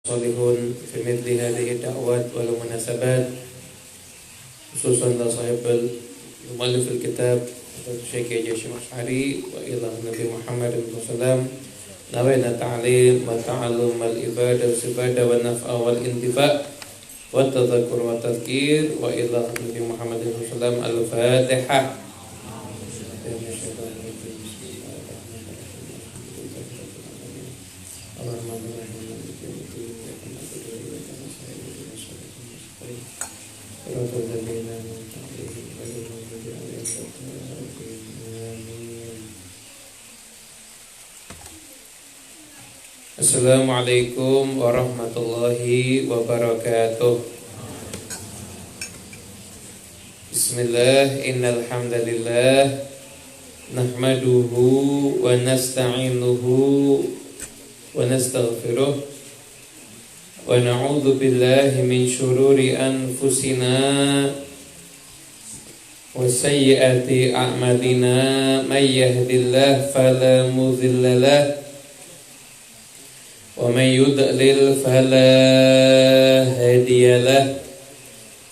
Salihun fi mithli hadhihi da'wat wal munasabat khususan la sahibul muallif al-kitab Syekh Syekh Ash'ari wa ila Nabi Muhammad sallallahu nawayna ta'lim wa ta'allum wal ibadah wa naf'a wal intifa' wa tadhakkur wa tadhkir wa ila Nabi Muhammad sallallahu al-Fatihah. Assalamualaikum warahmatullahi wabarakatuh. Bismillah, innal hamdalillah nahmaduhu wa nasta'inuhu wa nastaghfiruh wa na'udzu billahi min syururi anfusina wa sayyiati a'malina may yahdihillahu fala mudilla lahu wa may yudlil fala hadiya lahu.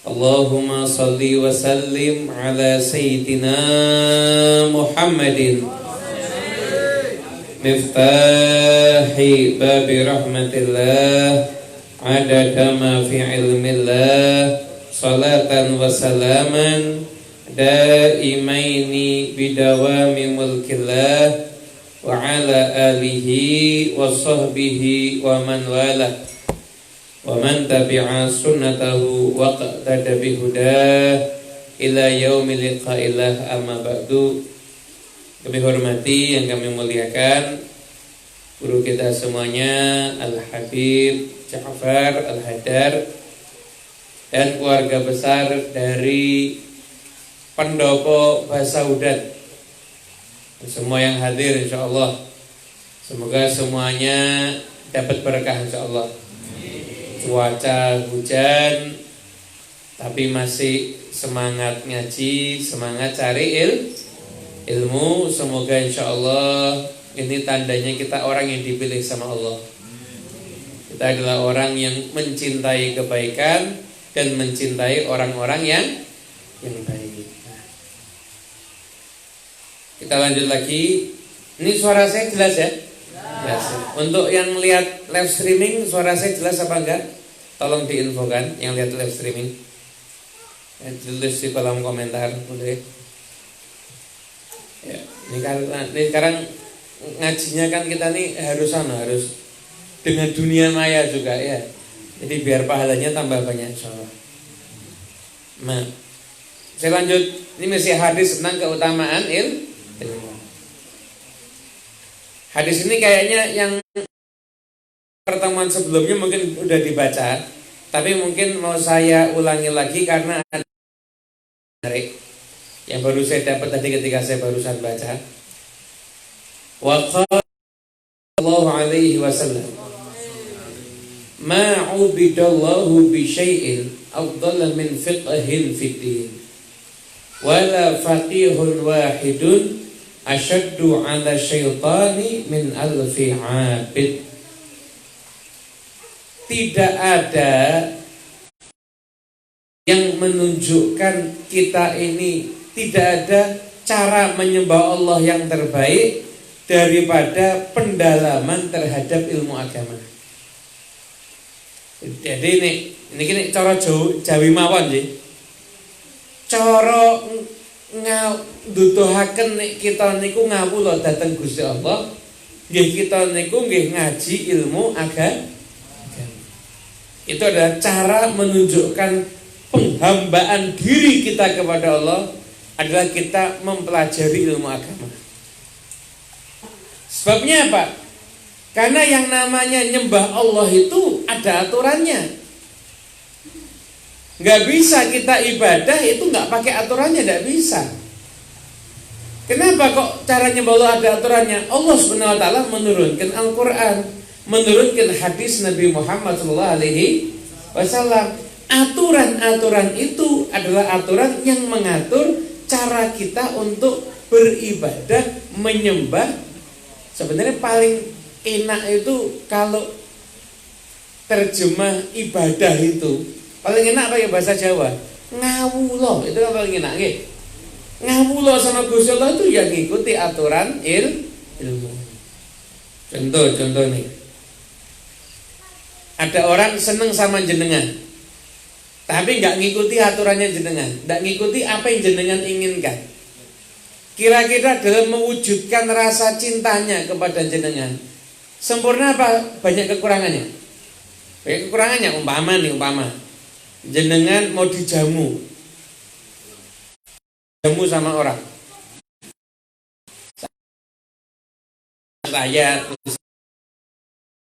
Allahumma salli wa sallim ala sayyidina Muhammadin miftahi babi rahmatillah adada ma fi ilmillah salatan wa salaman daimaini bidawami mulkillah wa ala alihi wa sahbihi wa man walah wa man tabi'a sunnatahu wa qtada bihudah ila yaumil liqa'illah, amma ba'du. Kami hormati yang kami muliakan guru kita semuanya Al-Habib Ja'far Al-Hadar dan keluarga besar dari Pendopo Basaudan, semua yang hadir insyaallah. Semoga semuanya dapat berkah insyaallah. Cuaca hujan tapi masih semangat ngaji, semangat cari ilmu. Semoga insyaallah ini tandanya kita orang yang dipilih sama Allah. Kita adalah orang yang mencintai kebaikan dan mencintai orang-orang yang baik. Kita lanjut lagi. Ini suara saya jelas ya? Jelas. Untuk yang lihat live streaming, suara saya jelas apa enggak? Tolong diinfokan yang lihat live streaming. Tulis di kolom komentar boleh. Ya, ini sekarang ngajinya kan kita nih harus dengan dunia maya juga ya. Jadi biar pahalanya tambah banyak insyaallah. Nah, saya lanjut. Ini masih hadis tentang keutamaan ilmu. Hadis ini kayaknya yang pertemuan sebelumnya mungkin udah dibaca, tapi mungkin mau saya ulangi lagi karena ada yang baru saya dapat tadi ketika saya barusan baca. Wa qala sallallahu alaihi wasallam ma 'ubidallahu bi syai'in afdala min fiqhin fid din wala faqihun wahidun asyaddu 'ala syaitani min alfi 'abid. Tidak ada yang menunjukkan kita ini tidak ada cara menyembah Allah yang terbaik daripada pendalaman terhadap ilmu agama. Jadi ini cara Jawi mawon nggih. Cara nduduhaken nek kita niku ngawula dhateng Gusti Allah, nggih kita niku nggih ngaji ilmu agama. Itu adalah cara menunjukkan penghambaan diri kita kepada Allah adalah kita mempelajari ilmu agama. Sebabnya apa? Karena yang namanya nyembah Allah itu ada aturannya. Gak bisa kita ibadah itu gak pakai aturannya, gak bisa. Kenapa kok cara nyembah Allah ada aturannya? Allah Subhanahu wa taala menurunkan Al-Qur'an, menurunkan hadis Nabi Muhammad sallallahu alaihi wasallam. Aturan-aturan itu adalah aturan yang mengatur cara kita untuk beribadah, menyembah. Sebenarnya paling enak itu kalau terjemah ibadah itu paling enak pakai bahasa Jawa. Ngawulo itu kan paling enak nggih. Ngawulo sama Gusti Allah itu ya ngikuti aturan ilmu. Contoh nih. Ada orang seneng sama jenengan, tapi nggak ngikuti aturannya jenengan, nggak ngikuti apa yang jenengan inginkan. Kira-kira dalam mewujudkan rasa cintanya kepada jenengan, sempurna apa banyak kekurangannya? Banyak kekurangannya. Umpama jenengan mau dijamu sama orang, saya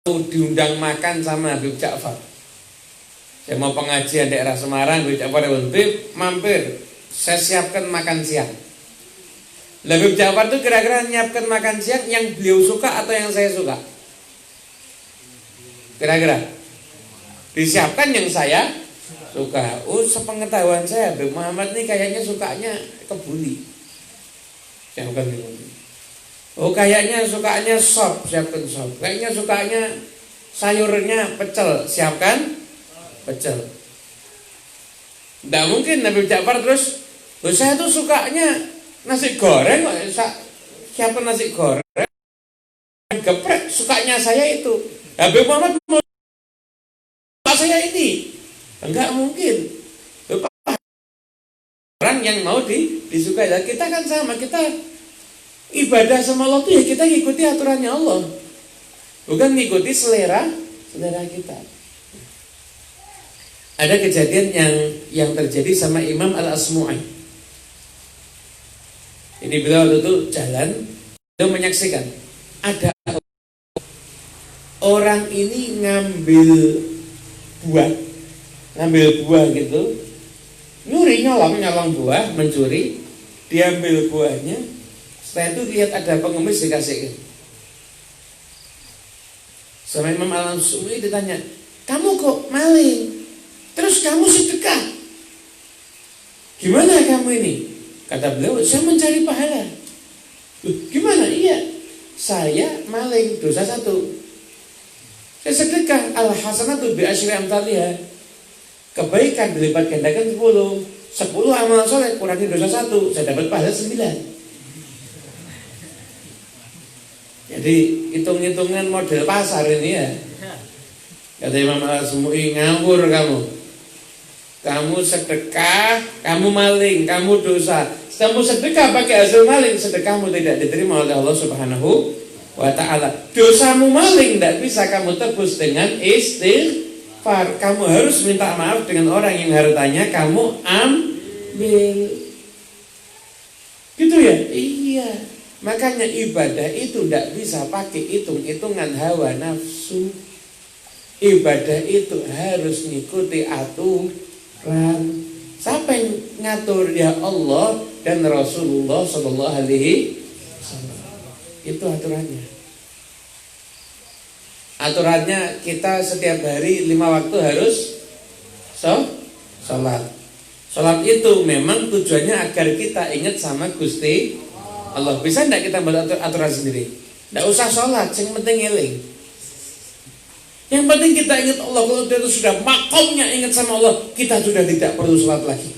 diundang makan sama Habib Ja'far. Saya mau pengajian daerah Semarang, Habib Ja'far mampir, saya siapkan makan siang. Habib Ja'far itu kira-kira nyiapkan makan siang yang beliau suka atau yang saya suka? Kira-kira disiapkan yang saya suka. Sepengetahuan saya Habib Muhammad ini kayaknya sukanya kebuli, siapkan kebuli. Kayaknya sukanya sop, siapkan sop. Kayaknya sukanya sayurnya pecel, siapkan pecel. Tidak mungkin Nabi Ja'far terus, saya tuh sukanya nasi goreng, siapkan nasi goreng. Geprek, sukanya saya itu. Habib Muhammad mau saya ini, enggak mungkin. Orang yang mau disukai. Kita kan sama, kita ibadah sama Allah itu ya kita ngikuti aturannya Allah, bukan ngikuti selera kita. Ada kejadian yang terjadi sama Imam Al-Asmu'i. Ini beliau waktu itu jalan, beliau menyaksikan ada orang ini ngambil buah gitu, nyolong buah, mencuri, diambil buahnya. Setelah itu lihat ada pengemis dikasihkan. Sama Imam Al-Asmu'i ditanya, kamu kok maling? Terus kamu sedekah? Gimana kamu ini? Kata beliau, saya mencari pahala. Gimana? Iya, saya maling, dosa 1. Saya sedekah, al-hasanatu bi asyri amthaliha. Kebaikan dilipat gandakan 10. 10 amal soleh kurangi dosa 1, saya dapat pahala 9. Jadi hitung-hitungan model pasar ini ya. Kata Imam Al-Asmu'i, ngawur kamu sedekah, kamu maling, kamu dosa. Kamu sedekah pakai hasil maling, sedekahmu tidak diterima oleh Allah Subhanahu wa ta'ala. Dosamu maling tidak bisa kamu tebus dengan istighfar. Kamu harus minta maaf dengan orang yang hartanya kamu ambil. Gitu ya? Iya. Makanya ibadah itu tidak bisa pakai hitung-hitungan hawa nafsu. Ibadah itu harus ngikuti aturan. Siapa yang ngatur? Ya Allah dan Rasulullah Sallallahu Alaihi Wasallam. Itu aturannya. Aturannya kita setiap hari 5 waktu harus sholat. Sholat itu memang tujuannya agar kita ingat sama Gusti Allah. Bisa tidak kita buat aturan sendiri? Tidak usah sholat, yang penting ngeling. Yang penting kita ingat Allah. Kalau kita sudah makomnya ingat sama Allah, kita sudah tidak perlu sholat lagi.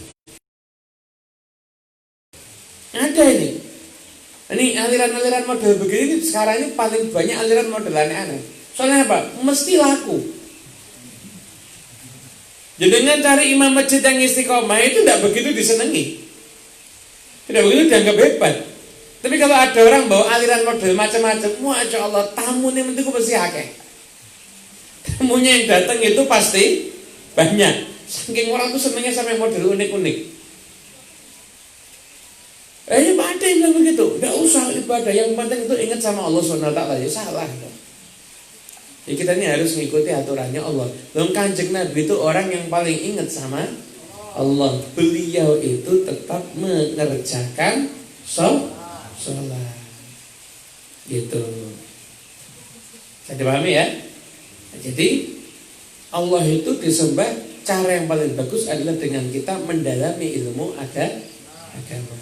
Ada ini. Ini aliran-aliran model begini sekarang ini paling banyak aliran model aneh-aneh. Soalnya apa? Mesti laku. Jadi dengan cari imam masjid yang istiqomah itu tidak begitu disenangi, tidak begitu dianggap hebat. Tapi kalau ada orang bawa aliran model macam-macam, masya Allah, tamunya itu pasti akeh. Tamunya yang datang itu pasti banyak. Saking orang tuh senengnya sama model unik-unik. Ada yang bilang begitu, tidak usah ibadah, yang penting itu ingat sama Allah SWT. Ya salah. Jadi kita ini harus mengikuti aturannya Allah. Lalu Kanjeng Nabi itu orang yang paling ingat sama Allah. Beliau itu tetap mengerjakan sholat. Gitu. Saya dipahami ya? Nah, jadi Allah itu disembah, cara yang paling bagus adalah dengan kita mendalami ilmu agama.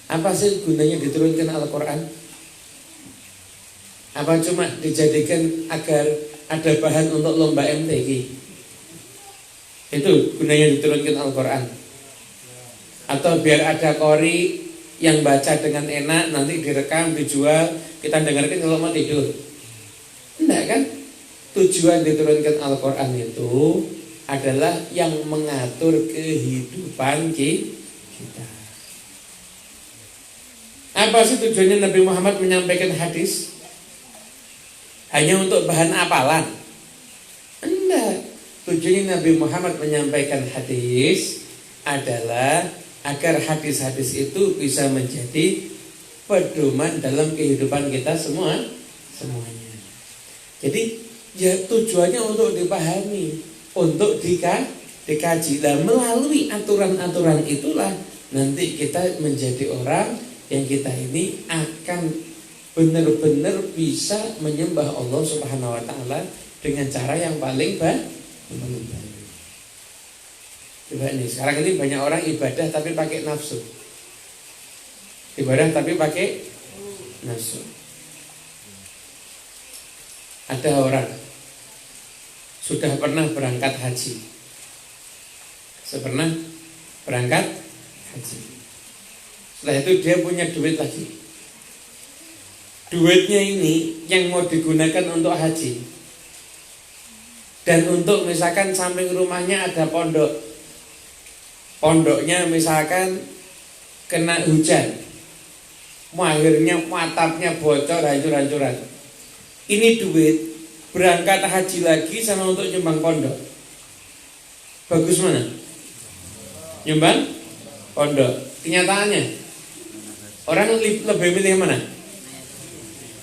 Apa sih gunanya diturunkan Al-Quran? Apa cuma dijadikan agar ada bahan untuk lomba MTQ. Itu gunanya diturunkan Al-Quran. Atau biar ada qori yang baca dengan enak, nanti direkam, dijual, kita dengarkan kalau mau tidur. Enggak kan? Tujuan diturunkan Al-Quran itu adalah yang mengatur kehidupan kita. Apa sih tujuannya Nabi Muhammad menyampaikan hadis? Hanya untuk bahan apalan? Enggak. Tujuannya Nabi Muhammad menyampaikan hadis adalah agar hadis-hadis itu bisa menjadi pedoman dalam kehidupan kita semuanya. Jadi ya tujuannya untuk dipahami, untuk dikaji. Dan melalui aturan-aturan itulah nanti kita menjadi orang yang kita ini akan benar-benar bisa menyembah Allah Subhanahu wa taala dengan cara yang paling baik. Coba ini, sekarang ini banyak orang ibadah tapi pakai nafsu. Ibadah tapi pakai nafsu. Ada orang sudah pernah berangkat haji. Pernah berangkat haji. Setelah itu dia punya duit lagi. Duitnya ini yang mau digunakan untuk haji. Dan untuk misalkan samping rumahnya ada pondok. Pondoknya misalkan kena hujan, akhirnya atapnya bocor, hancur-hancuran. Ini duit berangkat haji lagi sama untuk nyumbang pondok. Bagus mana? Nyumbang pondok. Kenyataannya orang lebih milih mana?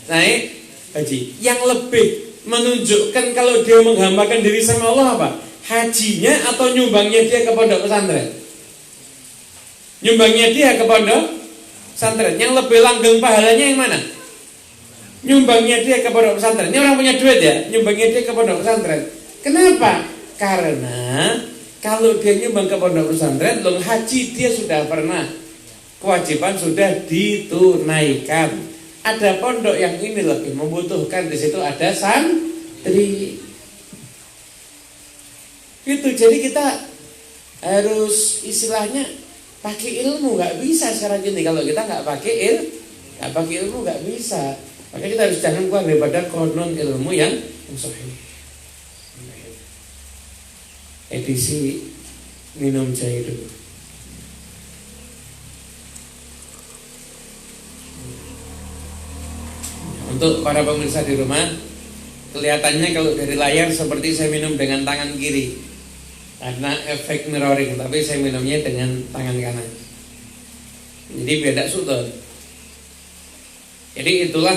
Naik haji. Yang lebih menunjukkan kalau dia menghambakan diri sama Allah apa? Hajinya atau nyumbangnya dia ke pondok pesantren? Nyumbangnya dia ke pondok pesantren. Yang lebih langgeng pahalanya yang mana? Nyumbangnya dia ke pondok pesantren. Ini orang punya duit ya, nyumbangnya dia ke pondok pesantren. Kenapa? Karena kalau dia nyumbang ke pondok pesantren, long haji dia sudah pernah, kewajiban sudah ditunaikan. Ada pondok yang ini lebih membutuhkan, di situ ada santri. Itu jadi kita harus istilahnya pakai ilmu, nggak bisa sekarang gini. Kalau kita nggak pakai ilmu nggak bisa. Maka kita harus jangan keluar daripada konon ilmu yang sahih. Edisi minum jahe dulu. Untuk para pemirsa di rumah, kelihatannya kalau dari layar seperti saya minum dengan tangan kiri karena efek mirroring, tapi saya minumnya dengan tangan kanan. Jadi beda sudut. Jadi itulah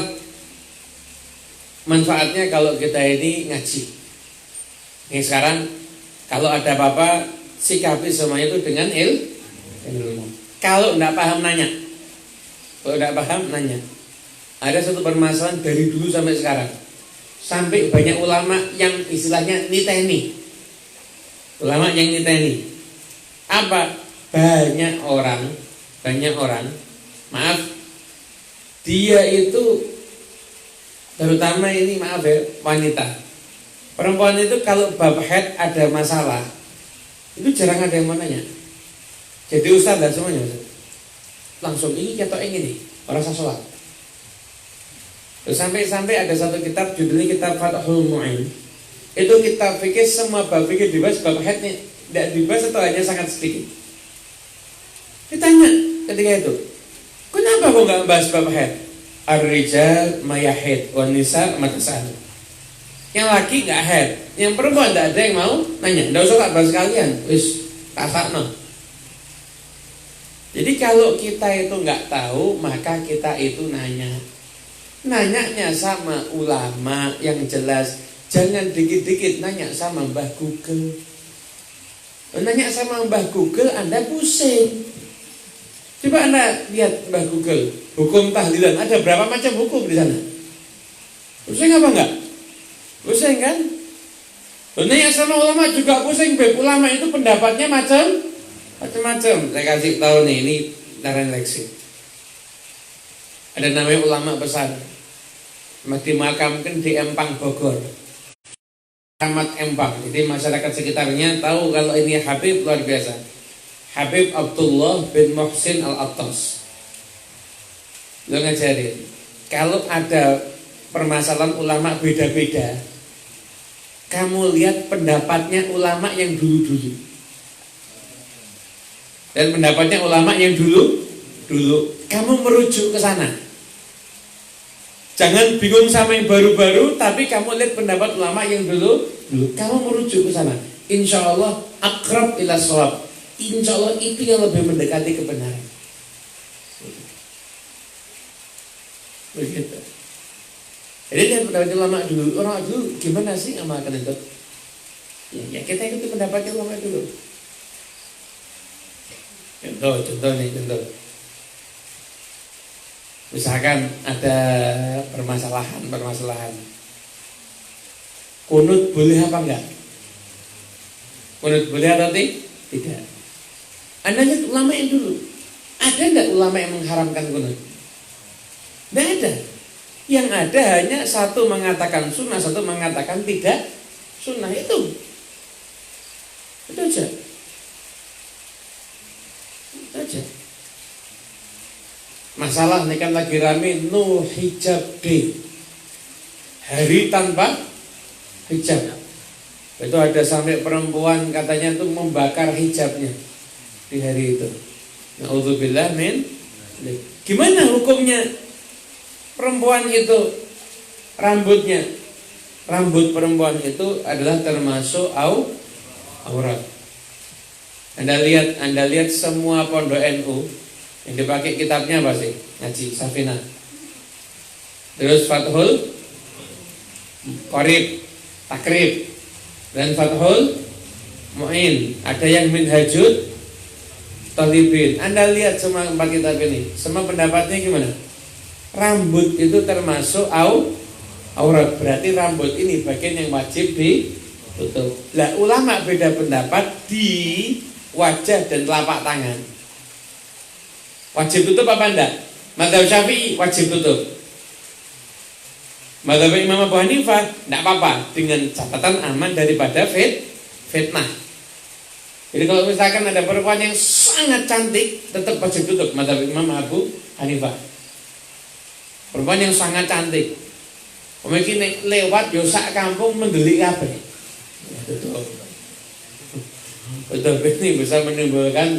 manfaatnya kalau kita ini ngaji. Ini sekarang kalau ada apa-apa sikapi semuanya itu dengan ilmu. Kalau tidak paham nanya. Kalau tidak paham nanya. Ada satu permasalahan dari dulu sampai sekarang. Sampai banyak ulama yang istilahnya niteni. Ulama yang niteni. Apa? Banyak orang, maaf, dia itu terutama ini maaf ya, wanita. Perempuan itu kalau bab haid ada masalah, itu jarang ada yang mau nanya. Jadi ustaz lah semuanya, ustaz. Langsung ini atau yang ini, orang sholat. Terus sampai ada satu kitab judulnya kitab Fathul Mu'in. Itu kitab fikih, semua bab fikih dibahas, bab haidnya tidak dibahas atau hanya sangat sedikit. Ditanya ketika itu, kenapa kok nggak bahas bab haid? Ar-rijal mayahid, wan nisa matasal. Yang laki nggak haid, yang perempuan tidak ada yang mau nanya. Nggak usah tak bahas kalian, wis tasakno. Jadi kalau kita itu nggak tahu, maka kita itu nanya. Nanyanya sama ulama yang jelas. Jangan dikit-dikit nanya sama Mbah Google. Nanya sama Mbah Google Anda pusing. Coba Anda lihat Mbah Google, hukum tahlilan, ada berapa macam hukum di sana? Pusing apa enggak? Pusing kan? Nanya sama ulama juga pusing. Ulama itu pendapatnya macam-macam. Saya kasih tahu nih, ini taran leksi. Ada namanya ulama besar, dimakamkan di Empang Bogor. Ahmad Empang. Jadi masyarakat sekitarnya tahu kalau ini Habib luar biasa. Habib Abdullah bin Muhsin Al-Attas. Lo ngajarin, kalau ada permasalahan ulama beda-beda, kamu lihat pendapatnya ulama yang dulu-dulu. Dan pendapatnya ulama yang dulu, kamu merujuk ke sana. Jangan bingung sama yang baru-baru, tapi kamu lihat pendapat ulama yang dulu, kamu merujuk ke sana. Insya Allah akrab ila shawab. Insya Allah itu yang lebih mendekati kebenaran. Begitu. Jadi lihat pendapat ulama dulu. Orang dulu gimana sih amalkan itu? Ya kita ikuti pendapatnya ulama dulu. Contoh nih. Misalkan ada permasalahan. Kunut boleh apa enggak? Kunut boleh atau tidak? Anda lihat ulama yang dulu. Ada enggak ulama yang mengharamkan kunut? Tidak ada. Yang ada hanya satu mengatakan sunnah, satu mengatakan tidak sunnah. Itu aja. Masalah ini kan lagi rame no hijab day, hari tanpa hijab. Itu ada sampai perempuan katanya tuh membakar hijabnya di hari itu. Na'udzubillah min. Gimana hukumnya perempuan itu rambutnya? Rambut perempuan itu adalah termasuk aurat. Anda lihat semua pondok NU yang dipakai kitabnya apa sih? Ngaji Safinah. Terus Fathul Qorib, Takrib, dan Fathul Mu'in. Ada yang Minhajut Talibin. Anda lihat semua empat kitab ini, semua pendapatnya gimana? Rambut itu termasuk aurat. Berarti rambut ini bagian yang wajib ditutup. Lah ulama beda pendapat di wajah dan telapak tangan. Wajib tutup apa enggak? Mazhab Syafi'i wajib tutup. Mazhab Imam Abu Hanifah enggak apa-apa, dengan catatan aman daripada fitnah. Jadi kalau misalkan ada perempuan yang sangat cantik, tetap wajib tutup. Mazhab Imam Abu Hanifah. Perempuan yang sangat cantik, mungkin lewat yosak kampung mendelik kabeh. Tutup. Betul, ini bisa menimbulkan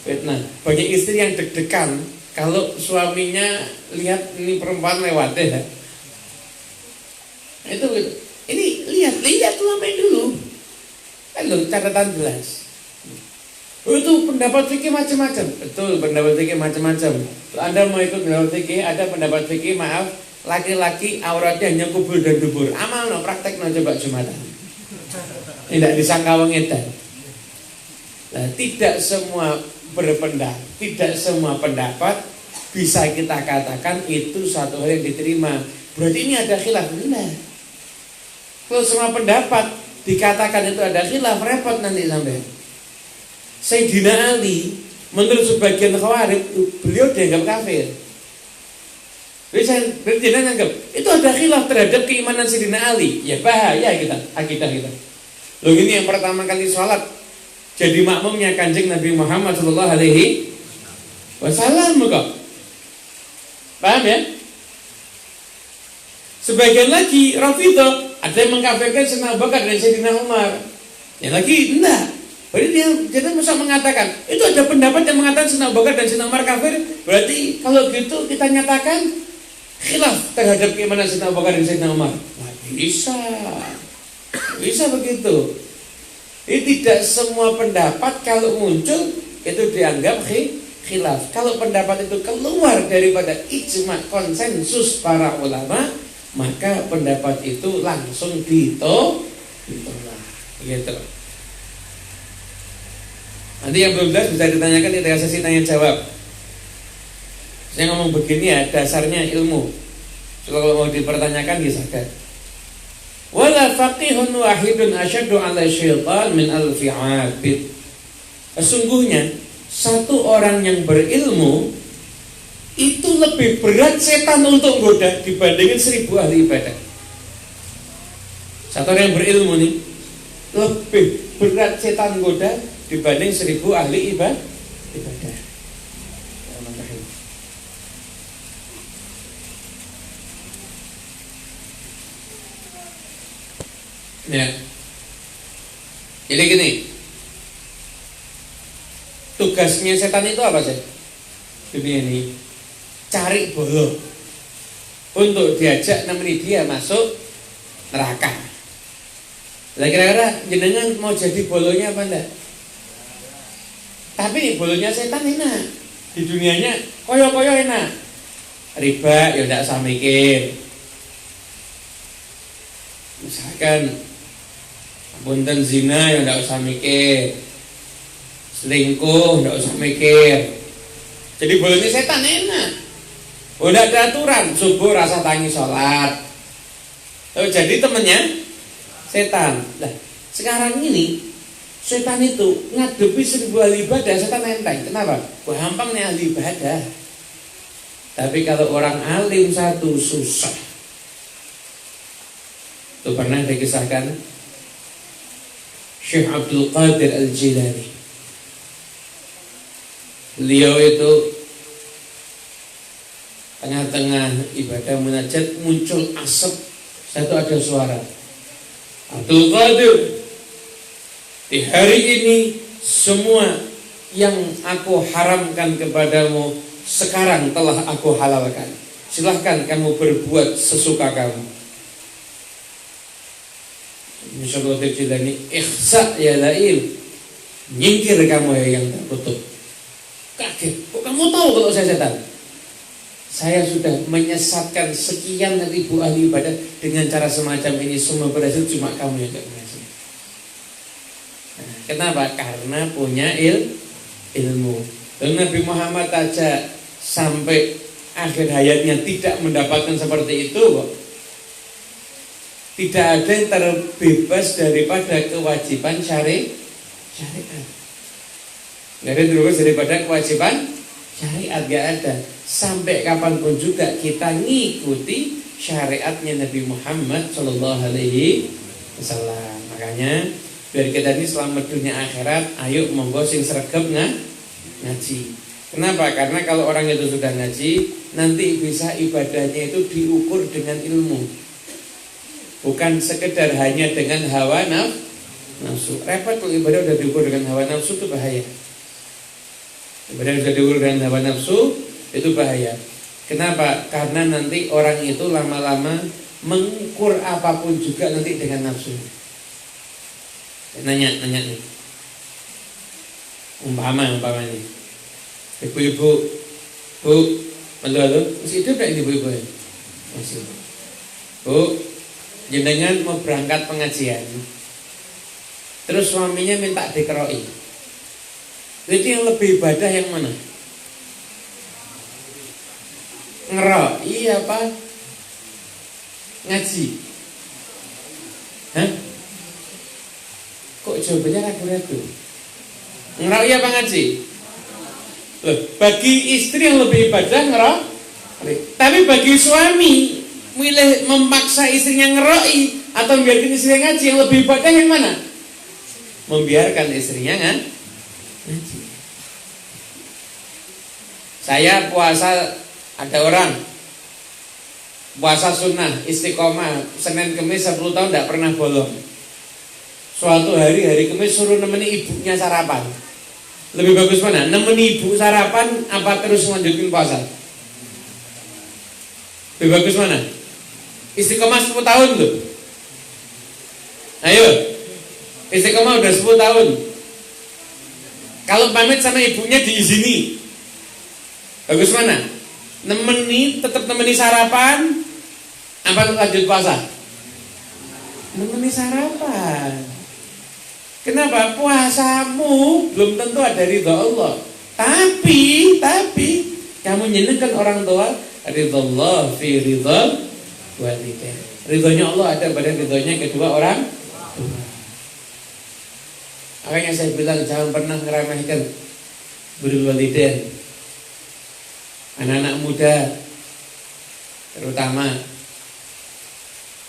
fitnah. Banyak istri yang deg-degan kalau suaminya lihat ini perempuan lewat ya. Itu gitu. Ini lihat ulama dulu. Lalu catatan jelas. Itu pendapat fikih macam-macam. Betul, pendapat fikih macam-macam. Kalau Anda mau ikut pendapat fikih, ada pendapat fikih maaf, laki-laki auratnya hanya kubul dan dubur. Amal no, praktek no coba Jumatan. Tidak disangka wong edan. Nah, tidak semua tidak semua pendapat bisa kita katakan itu satu hal yang diterima. Berarti ini ada khilaf. Benar. Kalau semua pendapat dikatakan itu ada khilaf, repot nanti sampai. Sayyidina Ali menurut sebagian khawarij beliau dianggap kafir. Jadi dia menganggap itu ada khilaf terhadap keimanan Sayyidina Ali. Ya bahaya akidah kita. Loh ini yang pertama kali sholat jadi makmumnya Kanjeng Nabi Muhammad sallallahu alaihi wasallam kok. Paham ya? Sebagian lagi Rafidhah ada yang mengkafirkan Sayyidina Abu Bakar dan Sayyidina Umar. Yang lagi enggak. Berarti dia bisa mengatakan itu ada pendapat yang mengatakan Sayyidina Abu Bakar dan Sayyidina Umar kafir. Berarti kalau gitu kita nyatakan khilaf terhadap keimanan Sayyidina Abu Bakar dan Sayyidina Umar. Wah, bisa begitu. Ini tidak semua pendapat kalau muncul itu dianggap khilaf. Kalau pendapat itu keluar daripada ijma konsensus para ulama, maka pendapat itu langsung ditolak. Begitu. Nanti yang belum jelas bisa ditanyakan di sesi tanya jawab. Saya ngomong begini ya dasarnya ilmu. Kalau mau dipertanyakan bisa kan. Wala faqihun wahidun asyaddu 'ala syaitan min alfi 'abid. Sesungguhnya satu orang yang berilmu itu lebih berat setan untuk menggoda dibandingin 1000 ahli ibadah. Satu orang yang berilmu nih lebih berat setan goda dibanding 1000 ahli ibadah. Ya. Jadi gini, tugasnya setan itu apa sih? Dunia ini cari bolo untuk diajak nemeni dia masuk neraka. Lah kira-kira jenengan mau jadi bolonya apa enggak? Tapi nih bolonya setan enak. Di dunianya koyo-koyo enak. Riba ya enggak usah mikir. Misalkan punten zina ya enggak usah mikir. Selingkuh enggak usah mikir. Jadi bolonya setan enak. Udah ada aturan, subuh rasa tangi sholat. Jadi temennya setan. Nah, sekarang ini setan itu ngadepi 1000 ahli ibadah, setan enteng. Kenapa? Gampang nih ahli ibadah. Tapi kalau orang alim satu susah. Itu pernah dikisahkan Syekh Abdul Qadir Al-Jilani. Beliau itu tengah-tengah ibadah munajat muncul asap. Satu ada suara, Abdul Qadir, di hari ini semua yang aku haramkan kepadamu sekarang telah aku halalkan. Silahkan kamu berbuat sesuka kamu. Syekh Abdul Jilani, ikhsa ya lail, nyingkir kamu ya yang tertutup. Kaget, kok kamu tahu kalau saya setan? Saya sudah menyesatkan sekian ribu ahli ibadah dengan cara semacam ini. Semua berhasil, cuma kamu yang tidak berhasil. Nah, kenapa? Karena punya ilmu. Dan Nabi Muhammad aja sampai akhir hayatnya tidak mendapatkan seperti itu kok. Tidak ada yang terbebas daripada kewajiban syariat. Tidak ada yang terbebas daripada kewajiban syariat, gak ada. Sampai kapanpun juga kita ngikuti syariatnya Nabi Muhammad Sallallahu Alaihi Wasallam. Makanya biar kita ini selamat dunia akhirat, ayo monggo sing sregep ngaji. Kenapa? Karena kalau orang itu sudah ngaji, nanti bisa ibadahnya itu diukur dengan ilmu, bukan sekedar hanya dengan hawa nafsu. Repot kalau ibadah udah diukur dengan hawa nafsu, itu bahaya. Ibadah sudah diukur dengan hawa nafsu, itu bahaya. Kenapa? Karena nanti orang itu lama-lama mengukur apapun juga nanti dengan nafsu. Nanya nih. Umpama nih. Ibu-ibu, Bu, halo, masih hidup enggak ibu-ibu? Masih. Bu, jenengan mau berangkat pengajian. Terus suaminya minta dikeroi. Itu yang lebih ibadah yang mana? Ngerok, iya Pak. Ngaji. Hah? Kok jawabannya ragu-ragu? Ngerok iya apa ngaji? Loh, bagi istri yang lebih ibadah ngerok. Tapi bagi suami milih memaksa istrinya ngeroi atau membiarkan istrinya ngaji, yang lebih ibadah yang mana? Membiarkan istrinya ngaji. Saya puasa, ada orang puasa sunnah istiqomah Senin Kemis 10 tahun tidak pernah bolong. Suatu hari Kemis suruh nemeni ibunya sarapan. Lebih bagus mana? Nemeni ibu sarapan apa terus melanjutkan puasa? Lebih bagus mana? Istiqomah 10 tahun tuh. Ayo, istiqomah udah 10 tahun. Kalau pamit sama ibunya diizini, bagus mana? Tetap nemeni sarapan apa lanjut puasa? Nemeni sarapan. Kenapa? Puasamu belum tentu ada ridha Allah. Tapi kamu nyenengkan orang tua, ridha Allah fi ridha walidain. Ridhonya Allah ada pada ridhonya kedua orang tua. Makanya saya bilang jangan pernah ngeremehkan birrul walidain. Anak-anak muda terutama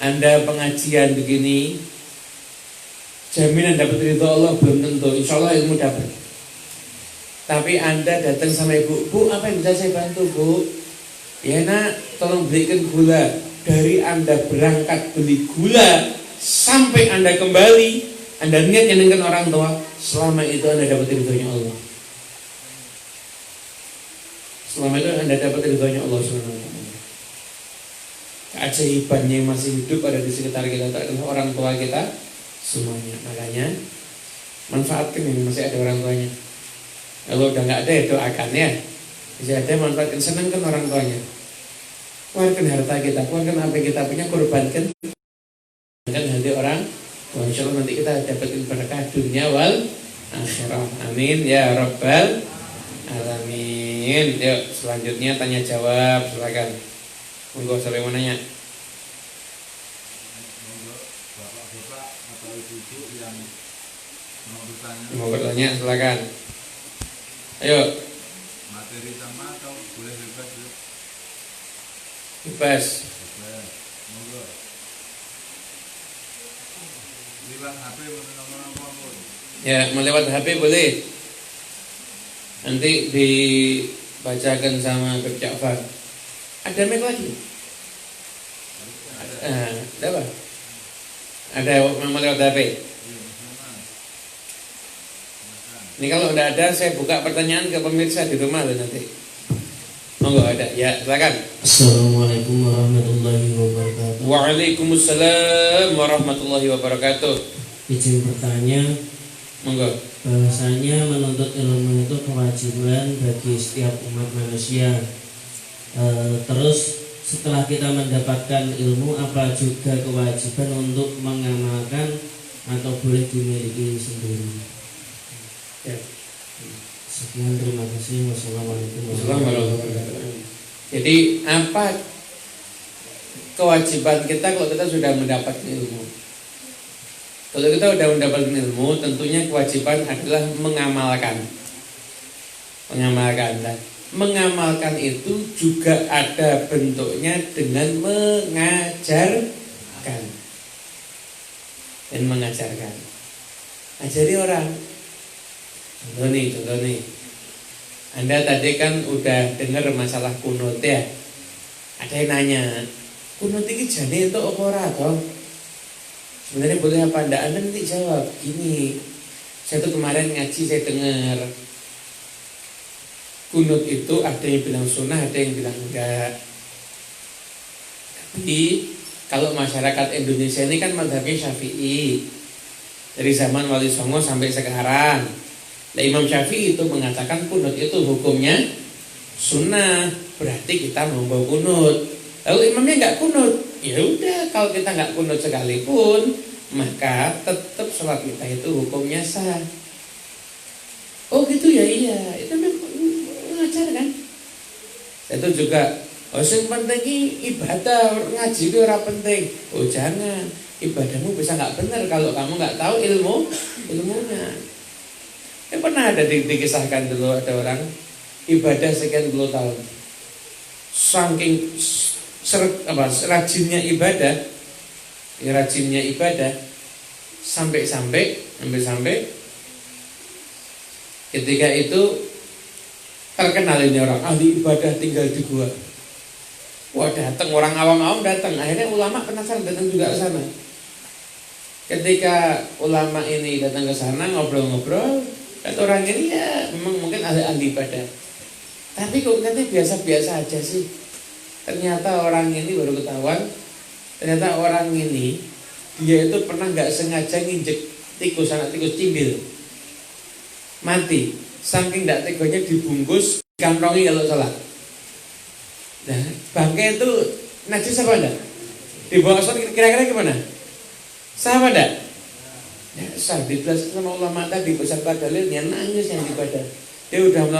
Anda pengajian begini, jaminan dapat ridho Allah belum tentu. Insya Allah ilmu dapat. Tapi Anda datang sama ibu, Bu, apa yang bisa saya bantu, Bu? Ya nak, tolong belikan gula. Dari Anda berangkat beli gula sampai Anda kembali, Anda niat nyenengkan orang tua, selama itu Anda dapat ridhonya Allah. Selama itu Anda dapat ridhonya Allah SWT. Keajaibannya yang masih hidup ada di sekitar kita adalah orang tua kita semuanya. Makanya manfaatkan yang masih ada orang tuanya. Kalau udah nggak ada ya doakan ya. Masih ada manfaatkan, senangkan orang tuanya. Keluarkan harta kita, keluarkan apa yang kita punya, korbankan hati orang. Wah, insya Allah nanti kita dapatin berkah dunia wal akhirah. Amin ya rabbal alamin. Yuk selanjutnya tanya jawab, silakan. Monggo siapa yang mau nanya? Bapak-bapak atau ibu-ibu yang mau bertanya. Mau bertanya silakan. Ayo. Materi sama atau boleh bebas? Bebas. Monggo. Lewat HP nomor apapun. Ya, melewat HP boleh. Nanti dibacakan sama Beb Ja'far. Ada mic lagi? Ada apa? Ada melewat HP. Ini kalau tidak ada, saya buka pertanyaan ke pemirsa di rumah loh nanti. Monggo ada. Ya, silakan. Assalamualaikum warahmatullahi wabarakatuh. Waalaikumsalam warahmatullahi wabarakatuh. Izin bertanya, Monggo. bahwasanya menuntut ilmu itu kewajiban bagi setiap umat manusia. Terus setelah kita mendapatkan ilmu, apa juga kewajiban untuk mengamalkan atau boleh dimiliki sendiri? Ya. Sekian, terima kasih. Wassalamualaikum warahmatullahi wabarakatuh. Jadi apa kewajiban kita kalau kita sudah mendapatkan ilmu? Kalau kita sudah mendapatkan ilmu, tentunya kewajiban adalah mengamalkan. Mengamalkan itu juga ada bentuknya dengan mengajarkan dan mengajarkan. Ajari orang. Contoh nih. Anda tadi kan udah dengar masalah kunut ya. Ada yang nanya, kunut ini jane itu apa ora toh? Sebenarnya boleh apa enggak? Anda nanti jawab gini. Saya tuh kemarin ngaji saya dengar kunut itu ada yang bilang sunnah, ada yang bilang enggak. Tapi kalau masyarakat Indonesia ini kan mazhabnya Syafi'i dari zaman Wali Songo sampai sekarang. Nah, Imam Syafi'i itu mengatakan kunut itu hukumnya sunnah, berarti kita membawa kunut. Lalu imamnya nggak kunut, ya udah kalau kita nggak kunut sekalipun, maka tetap sholat kita itu hukumnya sah. Oh gitu ya, iya itu mengajar kan. Itu juga yang penting ibadah, ngaji itu orang penting. Oh jangan, ibadahmu bisa nggak benar kalau kamu nggak tahu ilmunya. Pernah ada dikisahkan dulu ada orang ibadah sekian puluh tahun, saking rajinnya ibadah, sampai ketika itu terkenal ini orang ahli ibadah tinggal di gua. Wah datang orang awam datang, akhirnya ulama penasaran datang juga ke sana. Ketika ulama ini datang ke sana ngobrol-ngobrol, kata orang ini ya memang mungkin ahli ibadah, tapi kok nanti biasa-biasa aja sih. Ternyata orang ini baru ketahuan, ternyata orang ini dia itu pernah nggak sengaja nginjek anak tikus cimbil mati, saking nggak tegonya dibungkus kantongi kalau salah. Nah bangkai itu najis apa enggak? Dibawa sholat kira-kira gimana? Sah apa enggak? Ya, sah dijelaskan sama ulama tadi beserta dalilnya, nangis yang ibadah. Dia udah